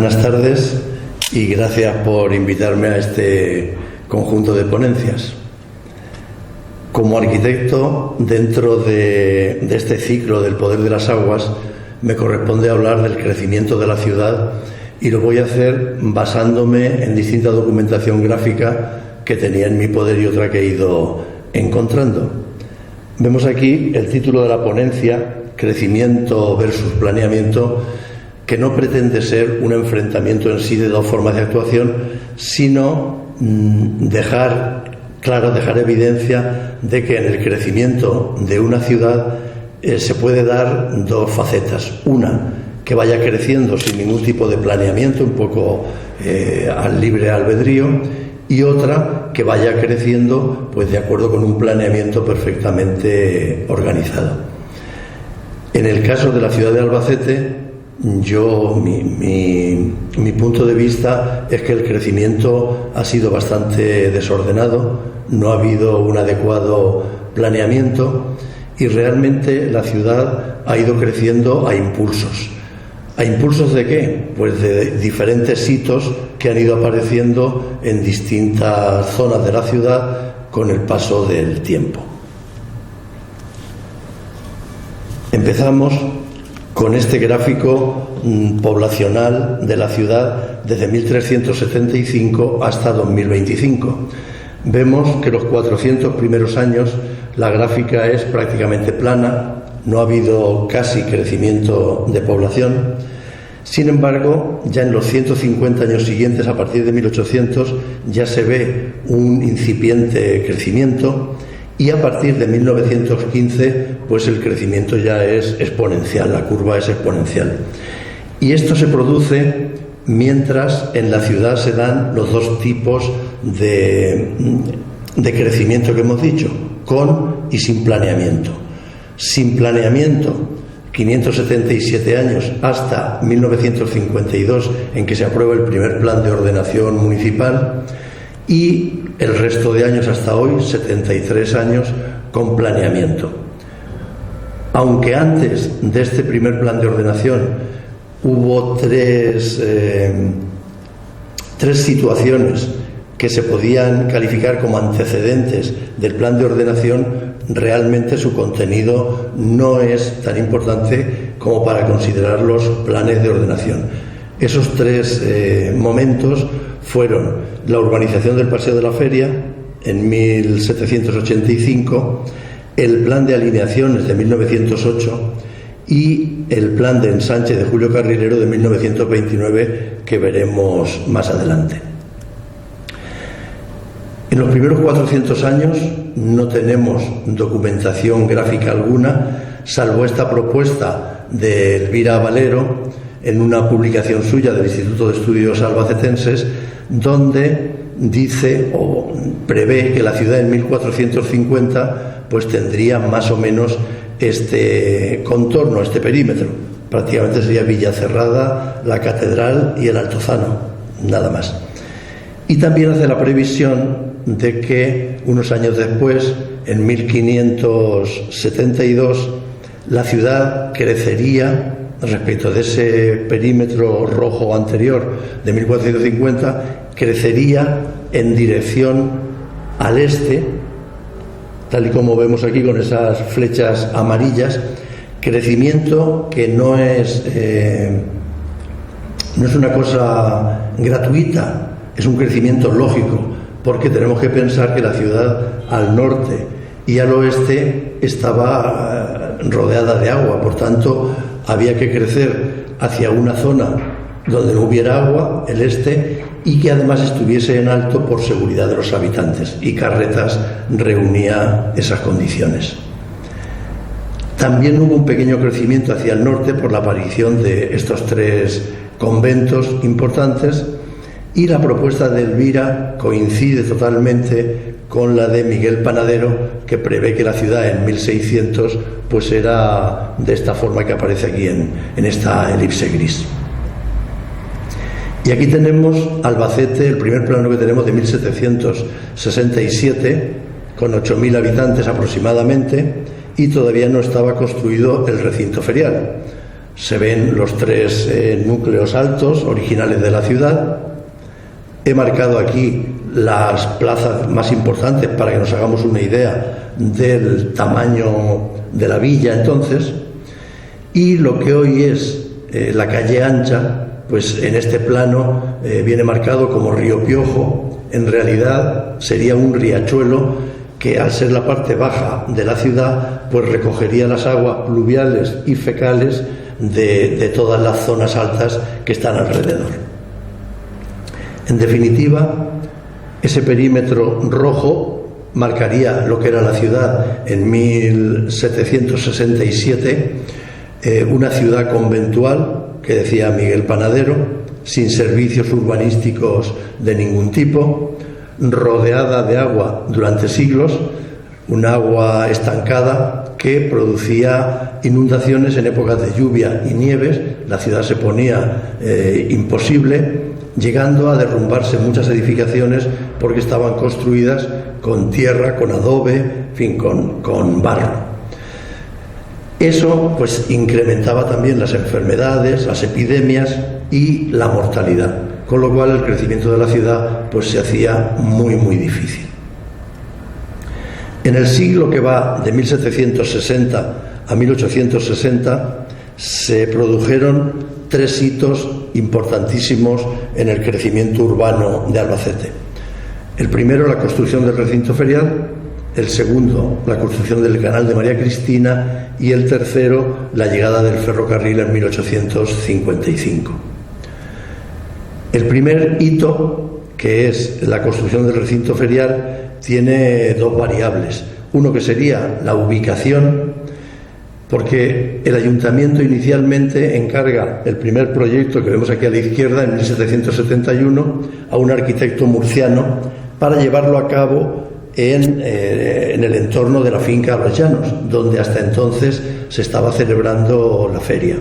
Buenas tardes y gracias por invitarme a este conjunto de ponencias. Como arquitecto, dentro de este ciclo del poder de las aguas, me corresponde hablar del crecimiento de la ciudad y lo voy a hacer basándome en distinta documentación gráfica que tenía en mi poder y otra que he ido encontrando. Vemos aquí el título de la ponencia, Crecimiento versus Planeamiento, que no pretende ser un enfrentamiento en sí de dos formas de actuación, sino dejar evidencia de que en el crecimiento de una ciudad se puede dar dos facetas. Una, que vaya creciendo sin ningún tipo de planeamiento, un poco al libre albedrío, y otra, que vaya creciendo pues de acuerdo con un planeamiento perfectamente organizado. En el caso de la ciudad de Albacete, mi punto de vista es que el crecimiento ha sido bastante desordenado, no ha habido un adecuado planeamiento y realmente la ciudad ha ido creciendo a impulsos. ¿A impulsos de qué? Pues de diferentes hitos que han ido apareciendo en distintas zonas de la ciudad con el paso del tiempo. Empezamos con este gráfico poblacional de la ciudad desde 1375 hasta 2025. Vemos que los 400 primeros años la gráfica es prácticamente plana, no ha habido casi crecimiento de población. Sin embargo, ya en los 150 años siguientes, a partir de 1800, ya se ve un incipiente crecimiento. Y a partir de 1915, pues el crecimiento ya es exponencial, la curva es exponencial. Y esto se produce mientras en la ciudad se dan los dos tipos de crecimiento que hemos dicho, con y sin planeamiento. Sin planeamiento, 577 años hasta 1952, en que se aprueba el primer plan de ordenación municipal, y el resto de años hasta hoy, 73 años, con planeamiento. Aunque antes de este primer plan de ordenación hubo tres situaciones que se podían calificar como antecedentes del plan de ordenación, realmente su contenido no es tan importante como para considerar los planes de ordenación. Esos tres momentos fueron la urbanización del Paseo de la Feria en 1785, el plan de alineaciones de 1908 y el plan de ensanche de Julio Carrilero de 1929, que veremos más adelante. En los primeros 400 años no tenemos documentación gráfica alguna, salvo esta propuesta de Elvira Valero en una publicación suya del Instituto de Estudios Albacetenses, donde dice o prevé que la ciudad en 1450 pues tendría más o menos este contorno, este perímetro. Prácticamente sería Villacerrada, la Catedral y el Altozano, nada más. Y también hace la previsión de que unos años después, en 1572, la ciudad crecería respecto de ese perímetro rojo anterior de 1450, crecería en dirección al este, tal y como vemos aquí con esas flechas amarillas, crecimiento que no es una cosa gratuita, es un crecimiento lógico, porque tenemos que pensar que la ciudad al norte y al oeste estaba rodeada de agua, por tanto había que crecer hacia una zona donde no hubiera agua, el este, y que además estuviese en alto por seguridad de los habitantes, y Carretas reunía esas condiciones. También hubo un pequeño crecimiento hacia el norte por la aparición de estos tres conventos importantes, y la propuesta de Elvira coincide totalmente con la de Miguel Panadero, que prevé que la ciudad en 1600 pues era de esta forma que aparece aquí en esta elipse gris. Y aquí tenemos Albacete, el primer plano que tenemos de 1767, con 8.000 habitantes aproximadamente, y todavía no estaba construido el recinto ferial. Se ven los tres núcleos altos originales de la ciudad. He marcado aquí las plazas más importantes para que nos hagamos una idea del tamaño de la villa entonces. Y lo que hoy es la calle ancha, pues en este plano viene marcado como Río Piojo. En realidad sería un riachuelo que, al ser la parte baja de la ciudad, pues recogería las aguas pluviales y fecales de todas las zonas altas que están alrededor. En definitiva, ese perímetro rojo marcaría lo que era la ciudad en 1767, una ciudad conventual, que decía Miguel Panadero, sin servicios urbanísticos de ningún tipo, rodeada de agua durante siglos, un agua estancada que producía inundaciones en épocas de lluvia y nieves. La ciudad se ponía imposible, llegando a derrumbarse muchas edificaciones porque estaban construidas con tierra, con adobe, en fin, con barro. Eso pues incrementaba también las enfermedades, las epidemias y la mortalidad, con lo cual el crecimiento de la ciudad pues se hacía muy difícil. En el siglo que va de 1760 a 1860 se produjeron tres hitos importantísimos en el crecimiento urbano de Albacete. El primero, la construcción del recinto ferial; el segundo, la construcción del canal de María Cristina; y el tercero, la llegada del ferrocarril en 1855. El primer hito, que es la construcción del recinto ferial, tiene dos variables. Uno, que sería la ubicación, porque el ayuntamiento inicialmente encarga el primer proyecto que vemos aquí a la izquierda en 1771 a un arquitecto murciano para llevarlo a cabo en el entorno de la finca Los Llanos, donde hasta entonces se estaba celebrando la feria.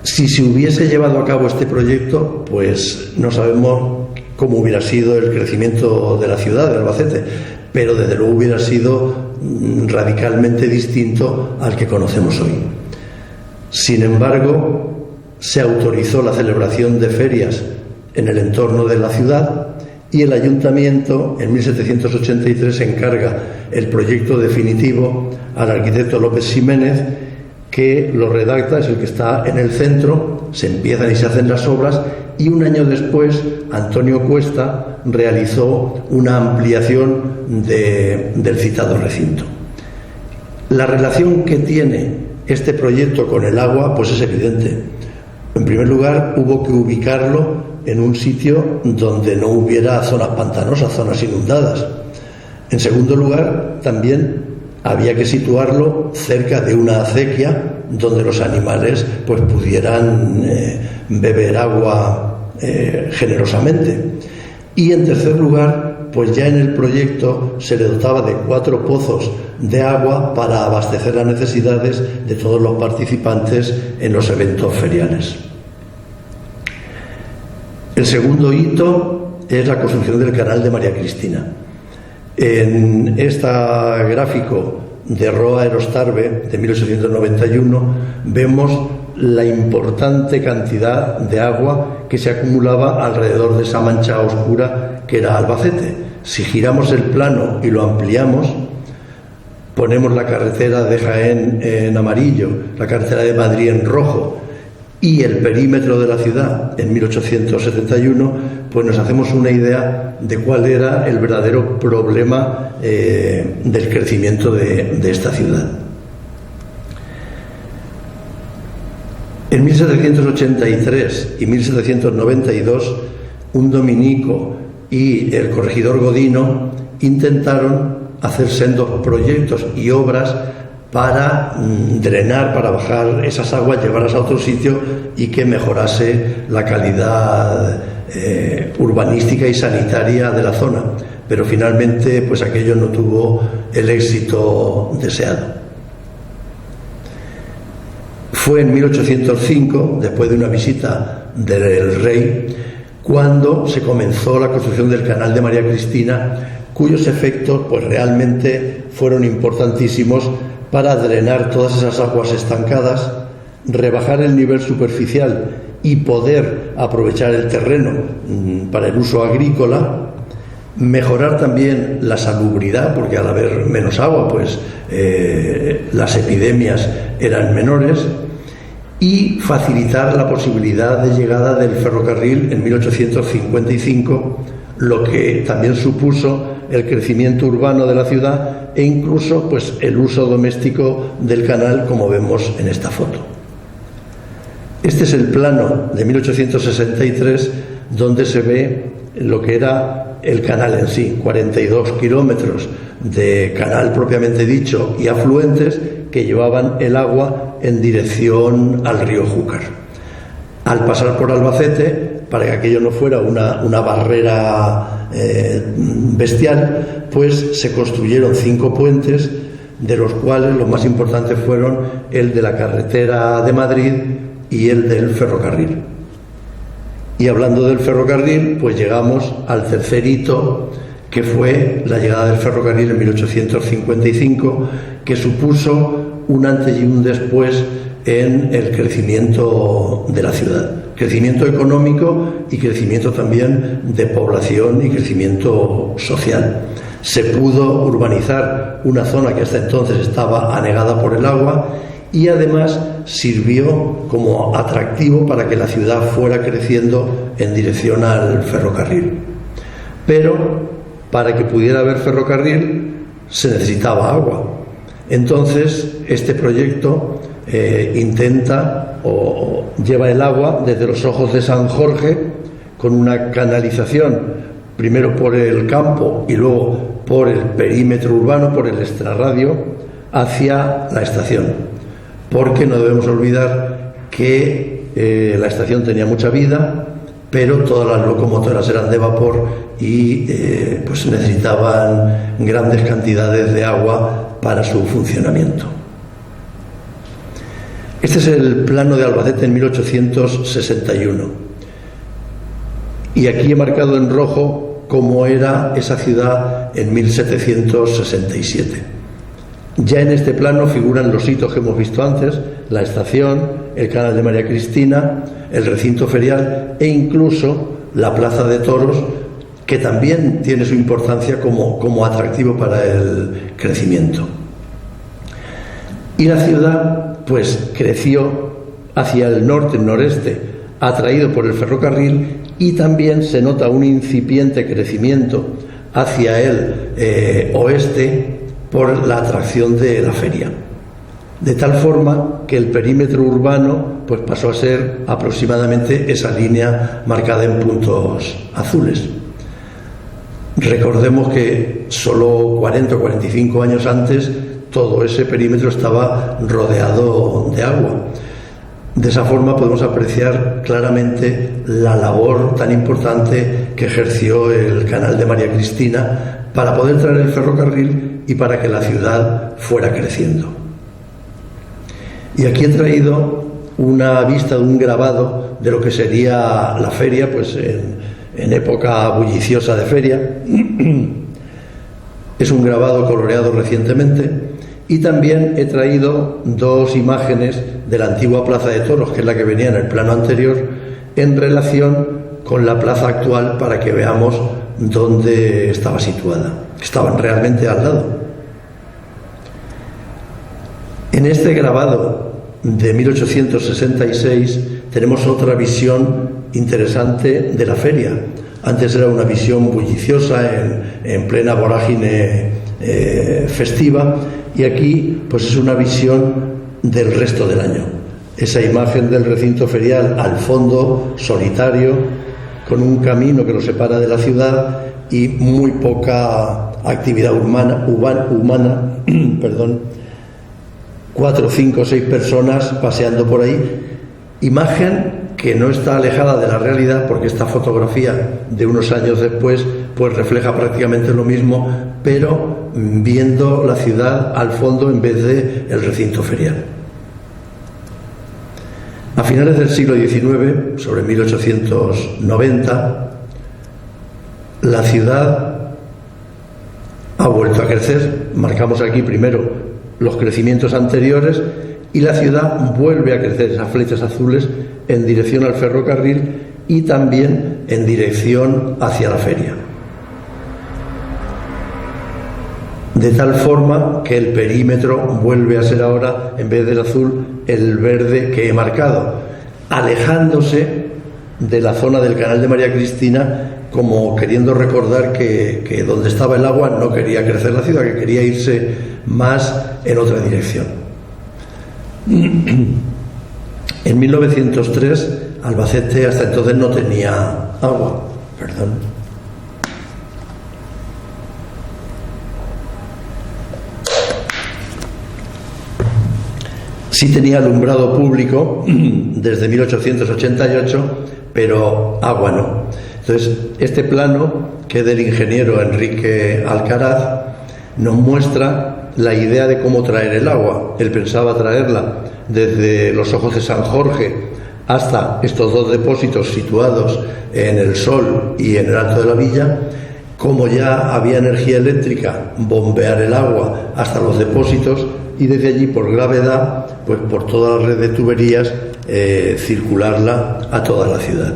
Si se hubiese llevado a cabo este proyecto, pues no sabemos cómo hubiera sido el crecimiento de la ciudad de Albacete, pero desde luego hubiera sido radicalmente distinto al que conocemos hoy. Sin embargo, se autorizó la celebración de ferias en el entorno de la ciudad y el ayuntamiento en 1783 encarga el proyecto definitivo al arquitecto López Ximénez, que lo redacta, es el que está en el centro. Se empiezan y se hacen las obras, y un año después Antonio Cuesta realizó una ampliación del citado recinto. La relación que tiene este proyecto con el agua pues es evidente. En primer lugar, hubo que ubicarlo en un sitio donde no hubiera zonas pantanosas, zonas inundadas. En segundo lugar, también había que situarlo cerca de una acequia donde los animales pues pudieran beber agua generosamente. Y en tercer lugar, pues ya en el proyecto se le dotaba de 4 pozos de agua para abastecer las necesidades de todos los participantes en los eventos feriales. El segundo hito es la construcción del canal de María Cristina. En este gráfico de Roa Erostarbe de 1891 vemos la importante cantidad de agua que se acumulaba alrededor de esa mancha oscura que era Albacete. Si giramos el plano y lo ampliamos, ponemos la carretera de Jaén en amarillo, la carretera de Madrid en rojo y el perímetro de la ciudad en 1871, pues nos hacemos una idea de cuál era el verdadero problema del crecimiento de esta ciudad. En 1783 y 1792, un dominico y el corregidor Godino intentaron hacer sendos proyectos y obras para drenar, para bajar esas aguas, llevarlas a otro sitio y que mejorase la calidad urbanística y sanitaria de la zona. Pero finalmente pues aquello no tuvo el éxito deseado. Fue en 1805, después de una visita del rey, cuando se comenzó la construcción del canal de María Cristina, cuyos efectos pues realmente fueron importantísimos para drenar todas esas aguas estancadas, rebajar el nivel superficial y poder aprovechar el terreno para el uso agrícola, mejorar también la salubridad, porque al haber menos agua, pues las epidemias eran menores, y facilitar la posibilidad de llegada del ferrocarril en 1855, lo que también supuso el crecimiento urbano de la ciudad e incluso pues el uso doméstico del canal, como vemos en esta foto. Este es el plano de 1863, donde se ve lo que era el canal en sí, 42 kilómetros de canal propiamente dicho y afluentes que llevaban el agua en dirección al río Júcar. Al pasar por Albacete, para que aquello no fuera una barrera bestial, pues se construyeron 5 puentes, de los cuales los más importantes fueron el de la carretera de Madrid y el del ferrocarril. Y hablando del ferrocarril, pues llegamos al tercer hito, que fue la llegada del ferrocarril en 1855, que supuso un antes y un después en el crecimiento de la ciudad. Crecimiento económico y crecimiento también de población y crecimiento social. Se pudo urbanizar una zona que hasta entonces estaba anegada por el agua y además sirvió como atractivo para que la ciudad fuera creciendo en dirección al ferrocarril. Pero para que pudiera haber ferrocarril se necesitaba agua. Entonces este proyecto intenta o lleva el agua desde los Ojos de San Jorge con una canalización, primero por el campo y luego por el perímetro urbano, por el extrarradio, hacia la estación, porque no debemos olvidar que la estación tenía mucha vida, pero todas las locomotoras eran de vapor y pues necesitaban grandes cantidades de agua para su funcionamiento. Este es el plano de Albacete en 1861. Y aquí he marcado en rojo cómo era esa ciudad en 1767. Ya en este plano figuran los hitos que hemos visto antes: la estación, el canal de María Cristina, el recinto ferial e incluso la plaza de toros, que también tiene su importancia como atractivo para el crecimiento. Y la ciudad pues creció hacia el norte, noreste, atraído por el ferrocarril, y también se nota un incipiente crecimiento hacia el oeste por la atracción de la feria. De tal forma que el perímetro urbano pues pasó a ser aproximadamente esa línea marcada en puntos azules. Recordemos que solo 40 o 45 años antes todo ese perímetro estaba rodeado de agua. De esa forma podemos apreciar claramente la labor tan importante que ejerció el canal de María Cristina para poder traer el ferrocarril y para que la ciudad fuera creciendo. Y aquí he traído una vista de un grabado de lo que sería la feria, pues en época bulliciosa de feria. Es un grabado coloreado recientemente. Y también he traído 2 imágenes de la antigua plaza de toros, que es la que venía en el plano anterior, en relación con la plaza actual, para que veamos dónde estaba situada. Estaban realmente al lado. En este grabado de 1866 tenemos otra visión interesante de la feria. Antes era una visión bulliciosa en plena vorágine festiva, y aquí pues es una visión del resto del año. Esa imagen del recinto ferial al fondo, solitario, con un camino que lo separa de la ciudad y muy poca actividad humana, 4, 5, 6 personas paseando por ahí. Imagen que no está alejada de la realidad, porque esta fotografía de unos años después pues refleja prácticamente lo mismo, pero viendo la ciudad al fondo en vez de el recinto ferial. A finales del siglo XIX, sobre 1890, la ciudad ha vuelto a crecer. Marcamos aquí primero los crecimientos anteriores y la ciudad vuelve a crecer esas flechas azules en dirección al ferrocarril y también en dirección hacia la feria. De tal forma que el perímetro vuelve a ser ahora, en vez del azul, el verde que he marcado, alejándose de la zona del canal de María Cristina, como queriendo recordar que donde estaba el agua no quería crecer la ciudad, que quería irse más en otra dirección. En 1903, Albacete hasta entonces no tenía agua. Sí tenía alumbrado público desde 1888, pero agua no. Entonces, este plano, que es del ingeniero Enrique Alcaraz, nos muestra la idea de cómo traer el agua. Él pensaba traerla desde los Ojos de San Jorge hasta estos dos depósitos situados en el Sol y en el Alto de la Villa. Como ya había energía eléctrica, bombear el agua hasta los depósitos y desde allí, por gravedad, pues por toda la red de tuberías, circularla a toda la ciudad.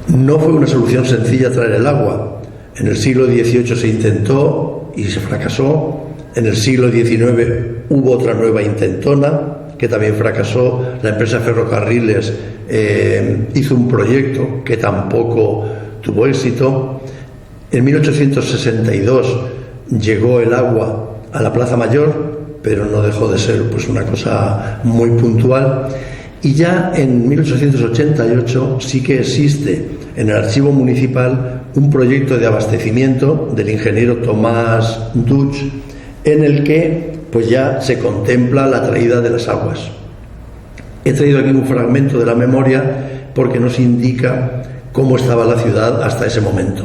No fue una solución sencilla traer el agua. En el siglo XVIII se intentó y se fracasó. En el siglo XIX hubo otra nueva intentona que también fracasó. La empresa Ferrocarriles hizo un proyecto que tampoco tuvo éxito. En 1862 llegó el agua a la Plaza Mayor, pero no dejó de ser pues una cosa muy puntual. Y ya en 1888 sí que existe en el archivo municipal un proyecto de abastecimiento del ingeniero Tomás Duch, en el que pues ya se contempla la traída de las aguas. He traído aquí un fragmento de la memoria porque nos indica cómo estaba la ciudad hasta ese momento.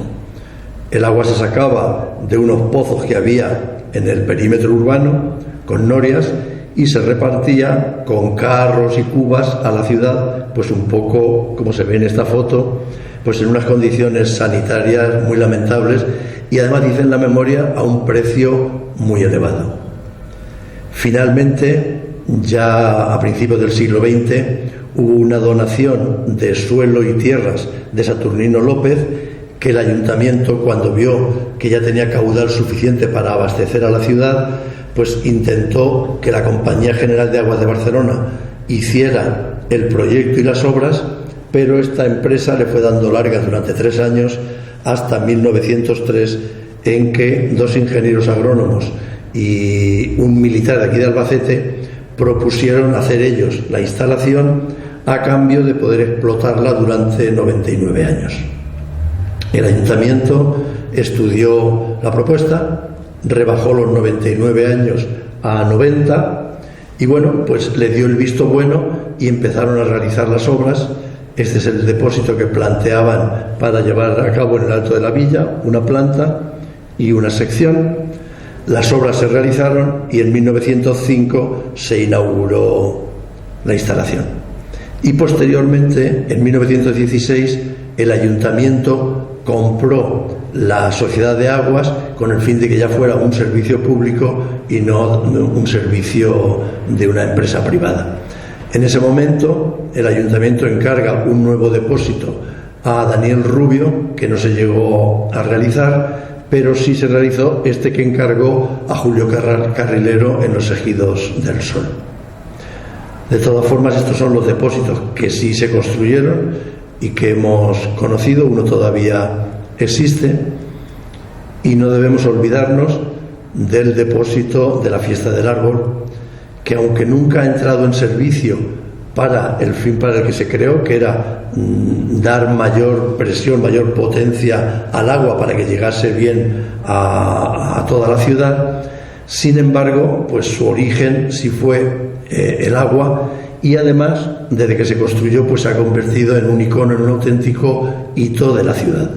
El agua se sacaba de unos pozos que había en el perímetro urbano con norias y se repartía con carros y cubas a la ciudad, pues un poco como se ve en esta foto, pues en unas condiciones sanitarias muy lamentables y además, dice en la memoria, a un precio muy elevado. Finalmente, ya a principios del siglo XX, hubo una donación de suelo y tierras de Saturnino López, que el ayuntamiento, cuando vio que ya tenía caudal suficiente para abastecer a la ciudad, pues intentó que la Compañía General de Aguas de Barcelona hiciera el proyecto y las obras, pero esta empresa le fue dando largas durante 3 años, hasta 1903, en que 2 ingenieros agrónomos y un militar de aquí de Albacete propusieron hacer ellos la instalación a cambio de poder explotarla durante 99 años. El ayuntamiento estudió la propuesta, rebajó los 99 años a 90 y bueno, pues le dio el visto bueno y empezaron a realizar las obras. Este es el depósito que planteaban para llevar a cabo en el Alto de la Villa, una planta y una sección. Las obras se realizaron y en 1905 se inauguró la instalación. Y posteriormente, en 1916, el ayuntamiento compró la Sociedad de Aguas con el fin de que ya fuera un servicio público y no un servicio de una empresa privada. En ese momento, el ayuntamiento encarga un nuevo depósito a Daniel Rubio, que no se llegó a realizar, pero sí se realizó este que encargó a Julio Carrilero en los Ejidos del Sol. De todas formas, estos son los depósitos que sí se construyeron y que hemos conocido. Uno todavía existe y no debemos olvidarnos del depósito de la Fiesta del Árbol, que aunque nunca ha entrado en servicio para el fin para el que se creó, que era dar mayor presión, mayor potencia al agua para que llegase bien a toda la ciudad, sin embargo, pues su origen sí fue el agua, y además, desde que se construyó, pues se ha convertido en un icono, en un auténtico hito de la ciudad.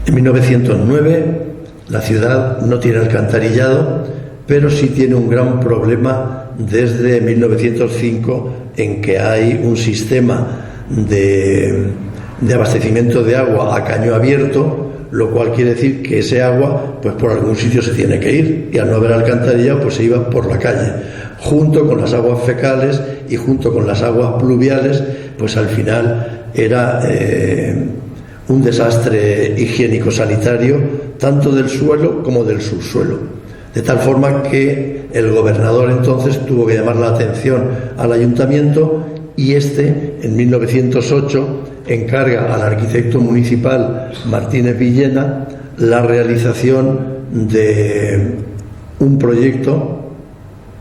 En 1909 la ciudad no tiene alcantarillado, pero sí tiene un gran problema desde 1905, en que hay un sistema de abastecimiento de agua a caño abierto, lo cual quiere decir que ese agua pues por algún sitio se tiene que ir, y al no haber alcantarillado pues se iba por la calle, junto con las aguas fecales y junto con las aguas pluviales. Pues al final era un desastre higiénico-sanitario, tanto del suelo como del subsuelo, de tal forma que el gobernador entonces tuvo que llamar la atención al ayuntamiento, y en 1908 encarga al arquitecto municipal Martínez Villena la realización de un proyecto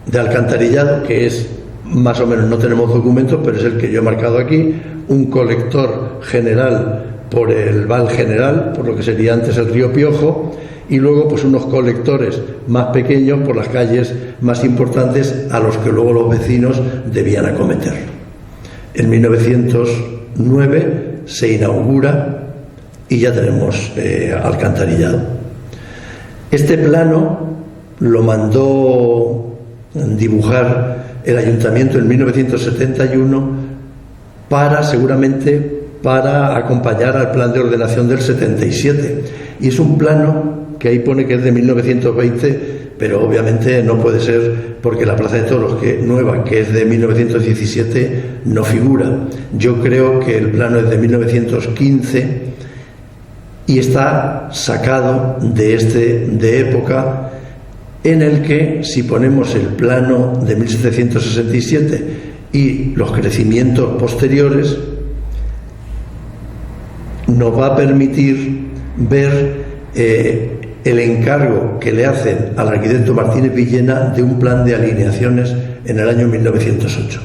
de alcantarillado, que es más o menos, no tenemos documentos, pero es el que yo he marcado aquí: un colector general por el Val General, por lo que sería antes el río Piojo, y luego pues unos colectores más pequeños por las calles más importantes a los que luego los vecinos debían acometer. En 1909 se inaugura y ya tenemos alcantarillado. Este plano lo mandó dibujar el ayuntamiento en 1971 seguramente para acompañar al plan de ordenación del 77, y es un plano que ahí pone que es de 1920, pero obviamente no puede ser, porque la Plaza de Toros nueva, que es de 1917, no figura. Yo creo que el plano es de 1915 y está sacado de época, en el que, si ponemos el plano de 1767 y los crecimientos posteriores, nos va a permitir ver el encargo que le hacen al arquitecto Martínez Villena de un plan de alineaciones en el año 1908.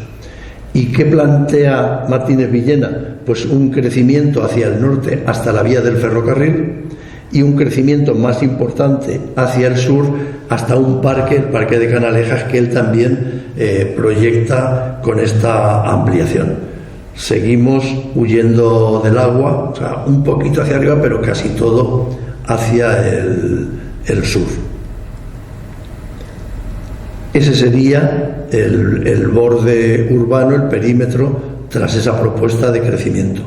¿Y qué plantea Martínez Villena? Pues un crecimiento hacia el norte hasta la vía del ferrocarril, y un crecimiento más importante hacia el sur hasta un parque, el Parque de Canalejas, que él también proyecta con esta ampliación. Seguimos huyendo del agua, o sea, un poquito hacia arriba, pero casi todo hacia el sur. Ese sería el borde urbano, el perímetro, tras esa propuesta de crecimiento.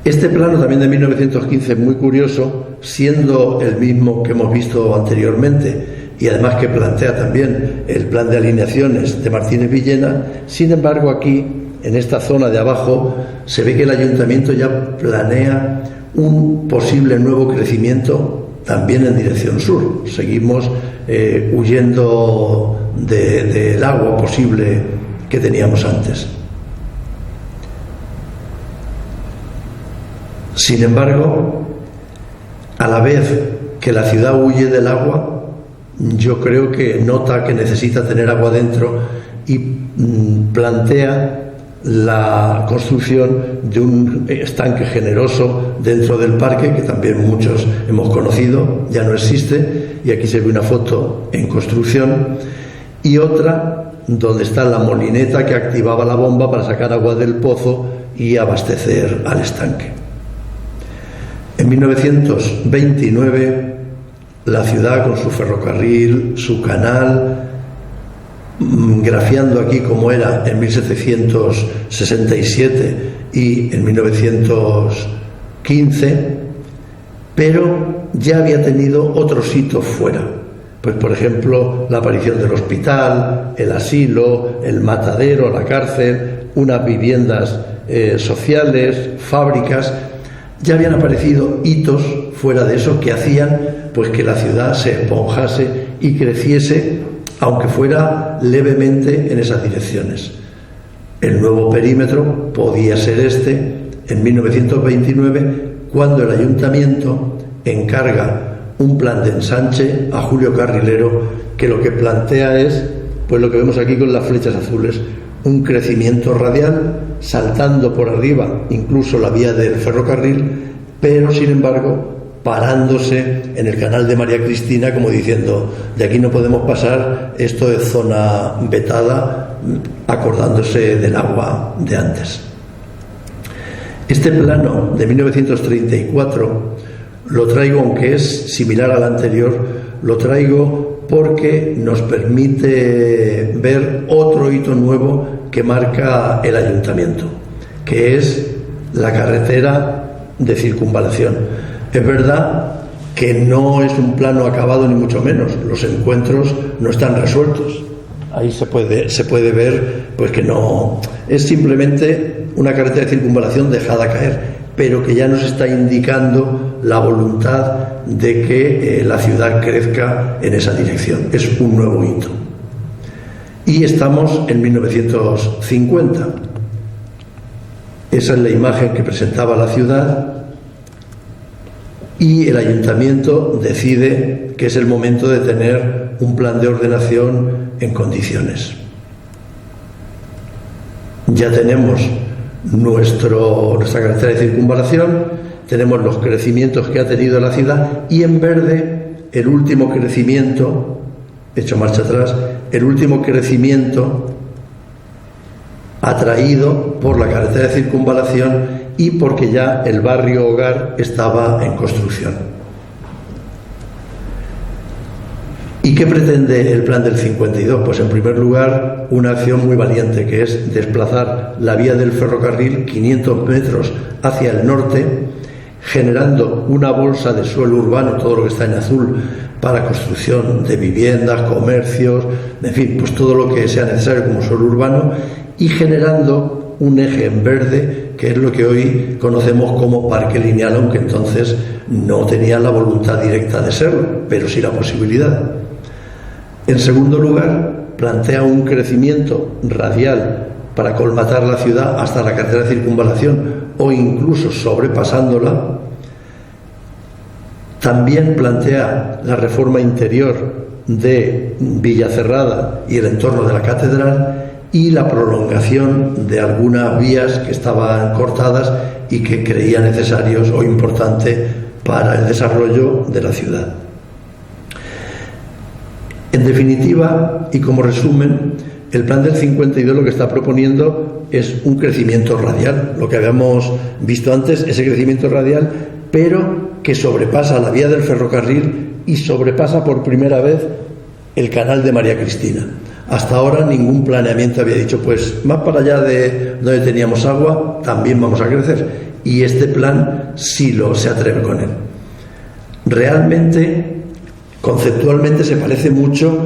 Este plano también de 1915 es muy curioso, siendo el mismo que hemos visto anteriormente, y además que plantea también el plan de alineaciones de Martínez Villena. Sin embargo, aquí, en esta zona de abajo, se ve que el ayuntamiento ya planea un posible nuevo crecimiento también en dirección sur. Seguimos huyendo del agua posible que teníamos antes. Sin embargo, a la vez que la ciudad huye del agua, yo creo que nota que necesita tener agua dentro y plantea la construcción de un estanque generoso dentro del parque, que también muchos hemos conocido, ya no existe, y aquí se ve una foto en construcción, y otra donde está la molineta que activaba la bomba para sacar agua del pozo y abastecer al estanque. En 1929, la ciudad, con su ferrocarril, su canal, grafiando aquí como era en 1767 y en 1915, pero ya había tenido otros hitos fuera. Pues, por ejemplo, la aparición del hospital, el asilo, el matadero, la cárcel, unas viviendas sociales, fábricas. Ya habían aparecido hitos fuera de eso que hacían pues que la ciudad se esponjase y creciese, aunque fuera levemente, en esas direcciones. El nuevo perímetro podía ser en 1929, cuando el ayuntamiento encarga un plan de ensanche a Julio Carrilero, que lo que plantea es pues lo que vemos aquí con las flechas azules: un crecimiento radial, saltando por arriba incluso la vía del ferrocarril, pero sin embargo parándose en el canal de María Cristina, como diciendo: de aquí no podemos pasar, esto es zona vetada, acordándose del agua de antes. Este plano de 1934 lo traigo, aunque es similar al anterior, lo traigo porque nos permite ver otro hito nuevo que marca el ayuntamiento, que es la carretera de circunvalación. Es verdad que no es un plano acabado ni mucho menos, los encuentros no están resueltos. Ahí se puede ver pues que no es simplemente una carretera de circunvalación dejada caer, pero que ya nos está indicando la voluntad de que la ciudad crezca en esa dirección. Es un nuevo hito. Y estamos en 1950. Esa es la imagen que presentaba la ciudad, y el ayuntamiento decide que es el momento de tener un plan de ordenación en condiciones. Ya tenemos nuestra carretera de circunvalación, tenemos los crecimientos que ha tenido la ciudad, y en verde el último crecimiento, hecho marcha atrás, el último crecimiento atraído por la carretera de circunvalación y porque ya el barrio Hogar estaba en construcción. ¿Y qué pretende el plan del 52? Pues en primer lugar una acción muy valiente, que es desplazar la vía del ferrocarril 500 metros hacia el norte, generando una bolsa de suelo urbano, todo lo que está en azul, para construcción de viviendas, comercios, en fin, pues todo lo que sea necesario como suelo urbano, y generando un eje en verde, que es lo que hoy conocemos como parque lineal, aunque entonces no tenía la voluntad directa de serlo, pero sí la posibilidad. En segundo lugar, plantea un crecimiento radial para colmatar la ciudad hasta la carretera de circunvalación o incluso sobrepasándola. También plantea la reforma interior de Villacerrada y el entorno de la catedral, y la prolongación de algunas vías que estaban cortadas y que creía necesarios o importante para el desarrollo de la ciudad. En definitiva, y como resumen, el plan del 52 lo que está proponiendo es un crecimiento radial, lo que habíamos visto antes, ese crecimiento radial, pero que sobrepasa la vía del ferrocarril y sobrepasa por primera vez el canal de María Cristina. Hasta ahora ningún planeamiento había dicho, pues más para allá de donde teníamos agua también vamos a crecer, y este plan sí se atreve con él. Realmente, conceptualmente, se parece mucho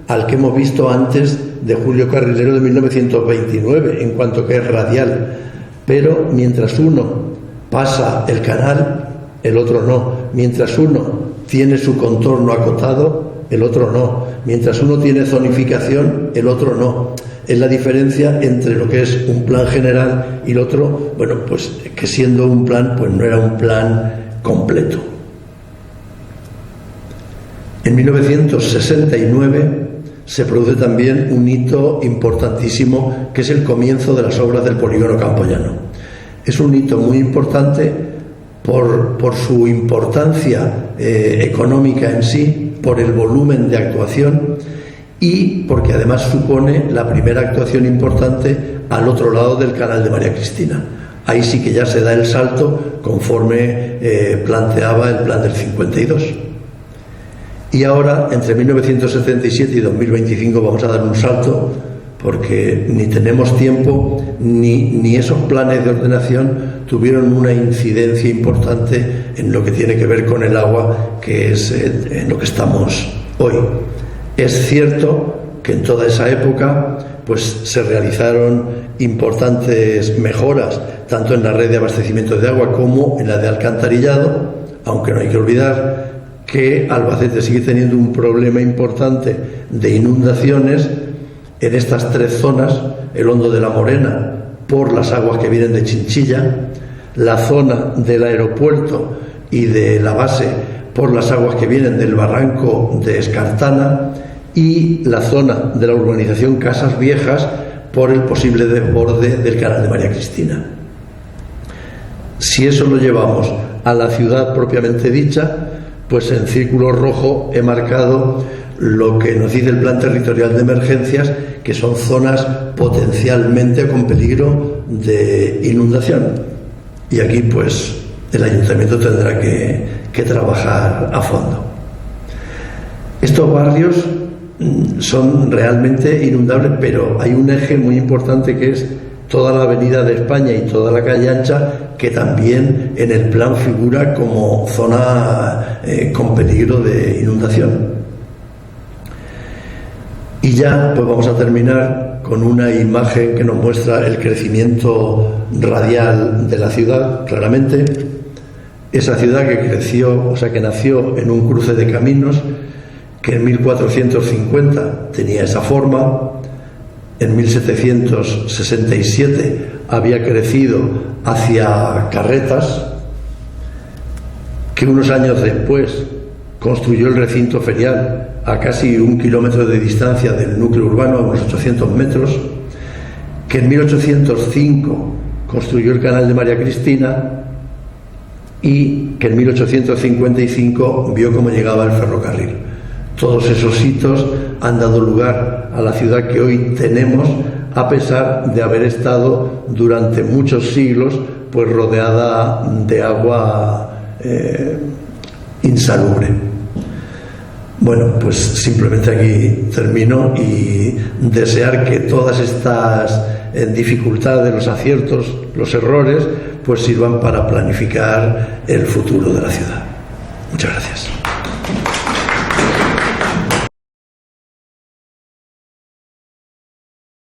al que hemos visto antes de Julio Carrilero de 1929, en cuanto que es radial, pero mientras uno pasa el canal, el otro no. Mientras uno tiene su contorno acotado, el otro no. Mientras uno tiene zonificación, el otro no. Es la diferencia entre lo que es un plan general y el otro, bueno, pues que siendo un plan, pues no era un plan completo. En 1969 se produce también un hito importantísimo, que es el comienzo de las obras del polígono Campoyano. Es un hito muy importante por su importancia económica en sí, por el volumen de actuación, y porque además supone la primera actuación importante al otro lado del canal de María Cristina. Ahí sí que ya se da el salto conforme planteaba el plan del 52. Y ahora, entre 1977 y 2025, vamos a dar un salto, porque ni tenemos tiempo, ni esos planes de ordenación tuvieron una incidencia importante en lo que tiene que ver con el agua, que es en lo que estamos hoy. Es cierto que en toda esa época pues se realizaron importantes mejoras, tanto en la red de abastecimiento de agua como en la de alcantarillado, aunque no hay que olvidar que Albacete sigue teniendo un problema importante de inundaciones en estas tres zonas: el Hondo de la Morena por las aguas que vienen de Chinchilla, la zona del aeropuerto y de la base por las aguas que vienen del barranco de Escartana, y la zona de la urbanización Casas Viejas por el posible desborde del canal de María Cristina. Si eso lo llevamos a la ciudad propiamente dicha, pues en círculo rojo he marcado lo que nos dice el Plan Territorial de Emergencias, que son zonas potencialmente con peligro de inundación. Y aquí pues el ayuntamiento tendrá que trabajar a fondo. Estos barrios son realmente inundables, pero hay un eje muy importante, que es toda la avenida de España y toda la calle Ancha, que también en el plan figura como zona con peligro de inundación. Y ya pues vamos a terminar con una imagen que nos muestra el crecimiento radial de la ciudad, claramente. Esa ciudad que creció, o sea, que nació en un cruce de caminos, que en 1450 tenía esa forma, en 1767 había crecido hacia Carretas, que unos años después construyó el recinto ferial a casi 1 kilómetro de distancia del núcleo urbano, a unos 800 metros, que en 1805 construyó el canal de María Cristina y que en 1855 vio cómo llegaba el ferrocarril. Todos esos hitos han dado lugar a la ciudad que hoy tenemos, a pesar de haber estado durante muchos siglos pues rodeada de agua insalubre. Bueno, pues simplemente aquí termino y desear que todas estas dificultades, los aciertos, los errores, pues sirvan para planificar el futuro de la ciudad. Muchas gracias.